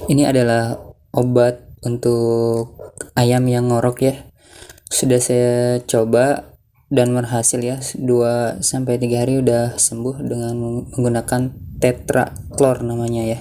Ini adalah obat untuk ayam yang ngorok ya. Sudah saya coba dan berhasil ya. 2 sampai 3 hari udah sembuh dengan menggunakan Tetra Chlor namanya ya.